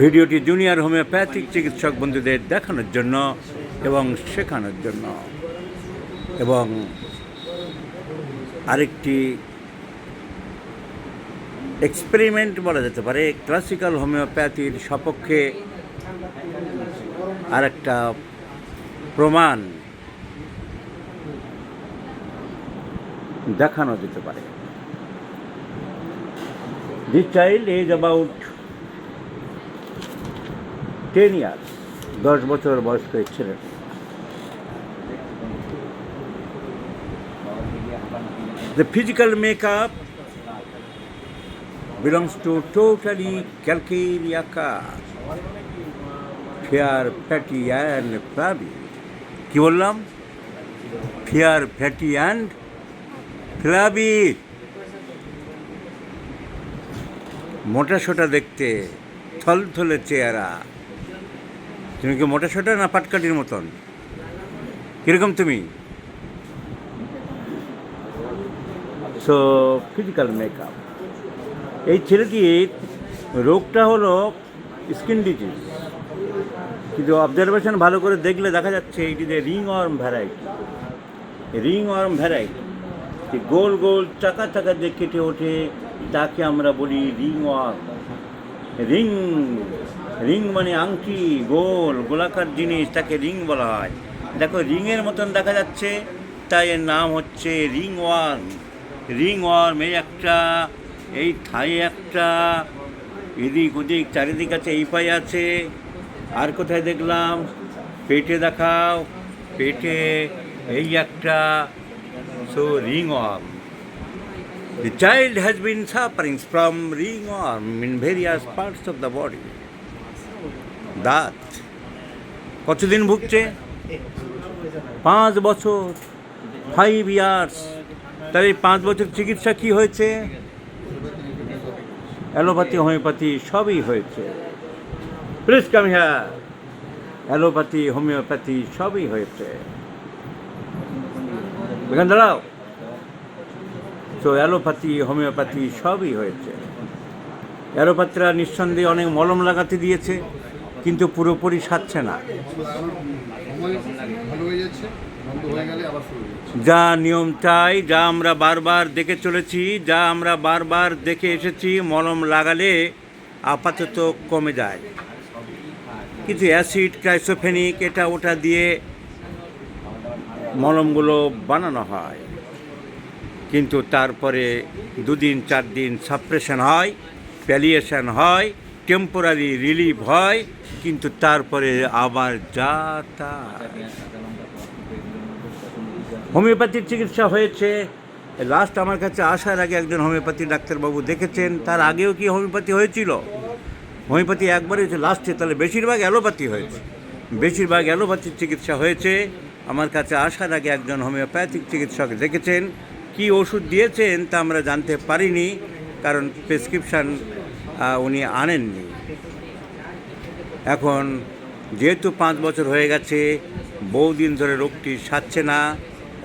ভিডিওটি junior homeopathic চিকিৎসক বন্ধুদের দেখানোর জন্য এবং শেখানোর জন্য, এবং আরেকটি এক্সপেরিমেন্ট বলা যেতে পারে ক্লাসিক্যাল হোমিওপ্যাথির সপক্ষে আরেকটা প্রমাণ দেখানো যেতে পারে। This child is about 10 years, 10 বছর বয়স্ক ছিলেন। The physical makeup belongs to totally calcareous caste, fair, fatty and flabby. কি বললাম? fair, fatty and flabby। মোটা সোটা দেখতে, থলথলে চেহারা। তুমি কি মোটা সোটা না পাটকাঠির মতন? কিরকম তুমি? So physical makeup. এই ছেলেটির রোগটা হলো স্কিন ডিজিজ, কিন্তু অবজারভেশন ভালো করে দেখলে দেখা যাচ্ছে এটিতে ringworm variety. Ringworm variety গোল গোল চাকা চাকা যে কেটে ওঠে তাকে আমরা বলি রিং ওয়ার্ম। রিং রিং মানে আংটি, গোল গোলাকার জিনিস, তাকে রিং বলা হয়। দেখো রিংয়ের মতন দেখা যাচ্ছে, তাই এর নাম হচ্ছে রিং ওয়ার্ম। রিং ওয়ার্ম এই একটা, এই থায়ে একটা, এদিক ওদিক চারিদিক আছে, এই পায়ে আছে। আর কোথায় দেখলাম? পেটে দেখাও, পেটে এই একটা। So ringworm. The child has been suffering from ringworm in various parts of the body. দাঁত কতদিন ভুগছে? 5 বছর, 5 years। তার এই 5 বছর চিকিৎসা কি হয়েছে? অ্যালোপ্যাথি হোমিওপ্যাথি সবই হয়েছে। Please come here. Allopathy homeopathy সবই হয়েছে। এখানে দাঁড়াও। তো অ্যালোপ্যাথি হোমিওপ্যাথি সবই হয়েছে। অ্যালোপ্যাথিরা নিঃসন্দেহে অনেক মলম লাগাতে দিয়েছে, কিন্তু পুরোপুরি সারছে না। যা নিয়ম চাই, যা আমরা বারবার দেখে চলেছি, যা আমরা বারবার দেখে এসেছি, মলম লাগালে আপাতত কমে যায়। কিছু অ্যাসিড, ক্রাইসোফেনিক, এটা ওটা দিয়ে মলমগুলো বানানো হয়, কিন্তু তারপরে 2 দিন 4 দিন সাপ্রেশন হয়, প্যালিয়েশন হয়, টেম্পোরারি রিলিফ হয়, কিন্তু তারপরে আবার যা তা। হোমিওপ্যাথির চিকিৎসা হয়েছে। লাস্ট আমার কাছে আসার আগে একজন হোমিওপ্যাথি ডাক্তারবাবু দেখেছেন। তার আগেও কি হোমিওপ্যাথি হয়েছিল? হোমিওপ্যাথি একবারই হয়েছে লাস্টে। তাহলে বেশিরভাগ অ্যালোপ্যাথি হয়েছে, বেশিরভাগ অ্যালোপ্যাথির চিকিৎসা হয়েছে। আমার কাছে আসার আগে একজন হোমিওপ্যাথিক চিকিৎসক দেখেছেন। কি ওষুধ দিয়েছেন তা আমরা জানতে পারিনি, কারণ প্রেসক্রিপশান উনি আনেননি। এখন যেহেতু 5 বছর হয়ে গেছে, বহুদিন ধরে রোগটি সারছে না।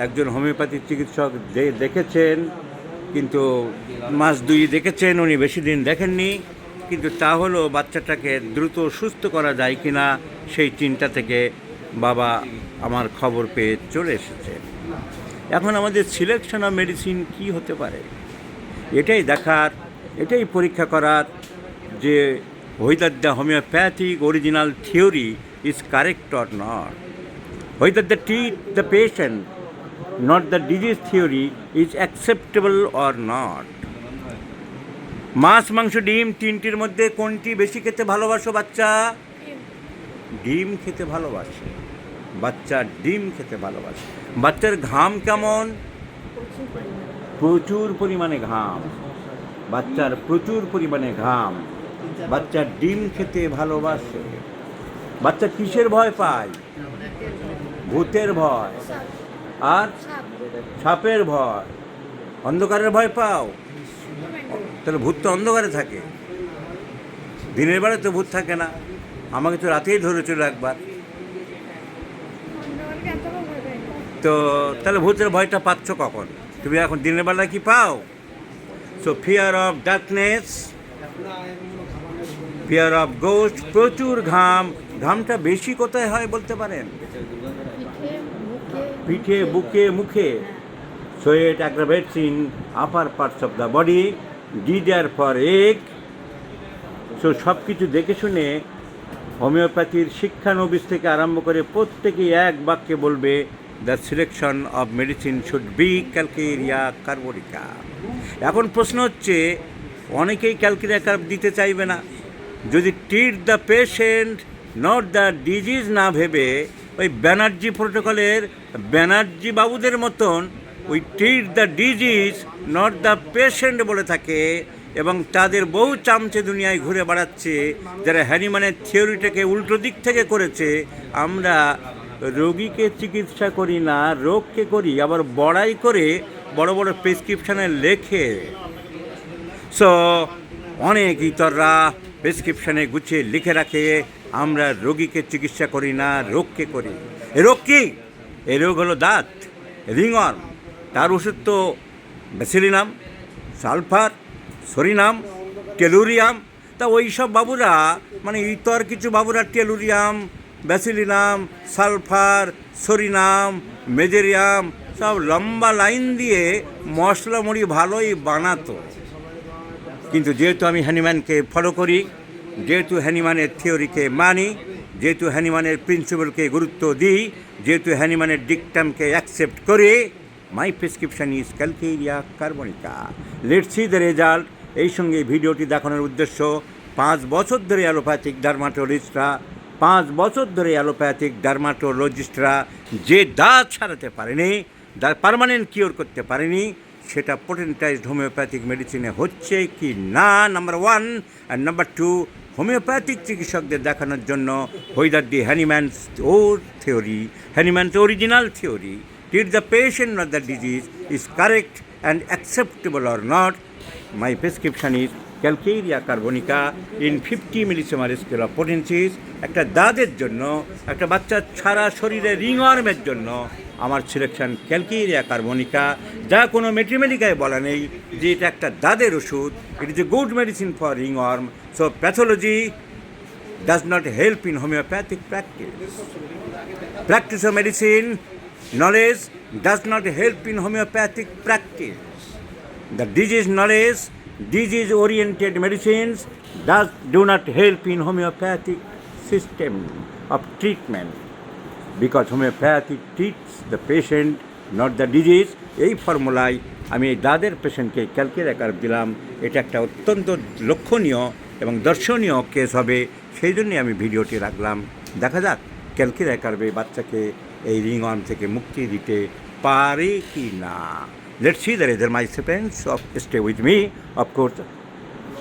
একজন হোমিওপ্যাথিক চিকিৎসক দেখেছেন, কিন্তু মাস 2 দেখেছেন, উনি বেশি দিন দেখেননি। কিন্তু তা হলো বাচ্চাটাকে দ্রুত সুস্থ করা যায় কি না, সেই চিন্তা থেকে বাবা আমার খবর পেয়ে চলে এসেছে। এখন আমাদের সিলেকশন অফ মেডিসিন কী হতে পারে, এটাই দেখার, এটাই পরীক্ষা করার যে whether the homeopathic original theory is correct or not, whether the treat the patient, not the disease theory, is acceptable or not. মাছ, মাংস, ডিম, 3টির মধ্যে কোনটি বেশি খেতে ভালোবাসো বাচ্চা? ডিম খেতে ভালোবাসে বাচ্চা, ডিম খেতে ভালোবাসে। বাচ্চার ঘাম কেমন? প্রচুর পরিমাণে ঘাম, বাচ্চার প্রচুর পরিমাণে ঘাম। বাচ্চা ডিম খেতে ভালোবাসে। বাচ্চা কিসের ভয় পায়? ভূতের ভয় আর সাপের ভয়। অন্ধকারের ভয় পাও? তাহলে ভূত তো অন্ধকারে থাকে, দিনের বেলা তো ভূত থাকে না। আমাকে তো রাতেই ধরেছিল একবার। তো তাহলে ভূতের ভয়টা পাচ্ছ কখন? তুমি এখন দিনের বেলায় কি পাও? So fear of darkness, fear of ghost, প্রচুর ঘাম। ঘামটা বেশি কোথায় হয় বলতে পারেন? পিঠে, বুকে, মুখে। Sweat aggravates in upper parts of the body, D there for egg. So সব কিছু দেখে শুনে হোমিওপ্যাথির শিক্ষানবিশ থেকে আরম্ভ করে প্রত্যেকেই এক বাক্যে বলবে the selection of medicine should be Calcarea carbonica. এখন প্রশ্ন হচ্ছে, অনেকেই ক্যালকেরিয়া কার্ব দিতে চাইবে না। যদি treat the patient not the disease না ভেবে ওই ব্যানার্জি প্রোটোকলের ব্যানার্জি বাবুদের মতন ওই treat the disease not the patient বলে থাকে, এবং তাদের বহু চামচে দুনিয়ায় ঘুরে বেড়াচ্ছে যারা হ্যানিম্যানের থিওরিটাকে উল্টো দিক থেকে করেছে। আমরা রোগীকে চিকিৎসা করি না, রোগকে করি, আবার বড়াই করে বড় বড় প্রেসক্রিপশানে লেখে। সো অনেক ইতররা প্রেসক্রিপশানে গুছিয়ে লিখে রাখে, আমরা রোগীকে চিকিৎসা করি না, রোগকে করি। এ রোগ কী? এ রোগ হলো দাঁত, রিংওয়ার্ম। তার ওষুধ তো ব্যাসিলিনাম, সালফার, সরিনাম, টেলুরিয়াম। তা ওই সব বাবুরা, মানে ইতর কিছু বাবুরা টেলুরিয়াম, ব্যাসিলিনাম, সালফার, সরিনাম, মেজেরিয়াম সব লম্বা লাইন দিয়ে মশলা মুড়ি ভালোই বানাতো। কিন্তু যেহেতু আমি হ্যানিম্যানকে ফলো করি, যেহেতু হ্যানিম্যানের থিওরিকে মানি, যেহেতু হ্যানিম্যানের প্রিন্সিপালকে গুরুত্ব দিই, যেহেতু হ্যানিম্যানের ডিকটামকে অ্যাকসেপ্ট করে, my prescription is Calcarea carbonica. Let's see the result. এই সঙ্গে ভিডিওটি দেখানোর উদ্দেশ্য, 5 বছর ধরে অ্যালোপ্যাথিক ডার্মাটোলজিস্টরা যে দাঁত সারাতে পারেনি, পার্মানেন্ট কিওর করতে পারেনি, সেটা পোটেন্টাইজড হোমিওপ্যাথিক মেডিসিনে হচ্ছে কি না, নাম্বার 1। আর নাম্বার 2, হোমিওপ্যাথিক চিকিৎসকদের দেখানোর জন্য whether the Hahnemann's original theory treat the patient not the disease is correct and acceptable or not. My prescription is Calcarea carbonica in 50 millesimal scale of potencies। একটা দাঁতের জন্য, একটা বাচ্চার সারা শরীরে রিংওয়ার্মের জন্য আমার সিলেকশন ক্যালকেরিয়া কার্বোনিকা। যা কোনো ম্যাথমেটিকায় বলা নেই যে এটা একটা দাঁতের ওষুধ। It is a good medicine for ringworm. So pathology does not help in homeopathic practice. Practice of medicine knowledge does not help in homeopathic practice. The disease knowledge, disease-oriented medicines do not help in homeopathic system of treatment, because homeopathy treats the patient, not the disease. এই ফর্মুলায় আমি এই দাঁতের পেশেন্টকে calcarea carb দিলাম। এটা একটা অত্যন্ত লক্ষণীয় এবং দর্শনীয় কেস হবে, সেই জন্যই আমি ভিডিওটি রাখলাম। দেখা যাক ক্যালকেরিয়া কার্বে বাচ্চাকে এই রিংওয়ার্ম থেকে মুক্তি দিতে পারে কি না। Let's see the result my friends. Stay with me. Of course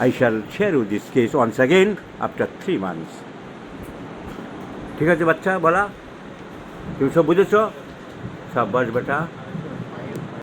I shall share with this case once again after 3 months। ঠিক আছে বাচ্চা, বলা তুমি সব বুঝেছ? সাব্বাস বেটা।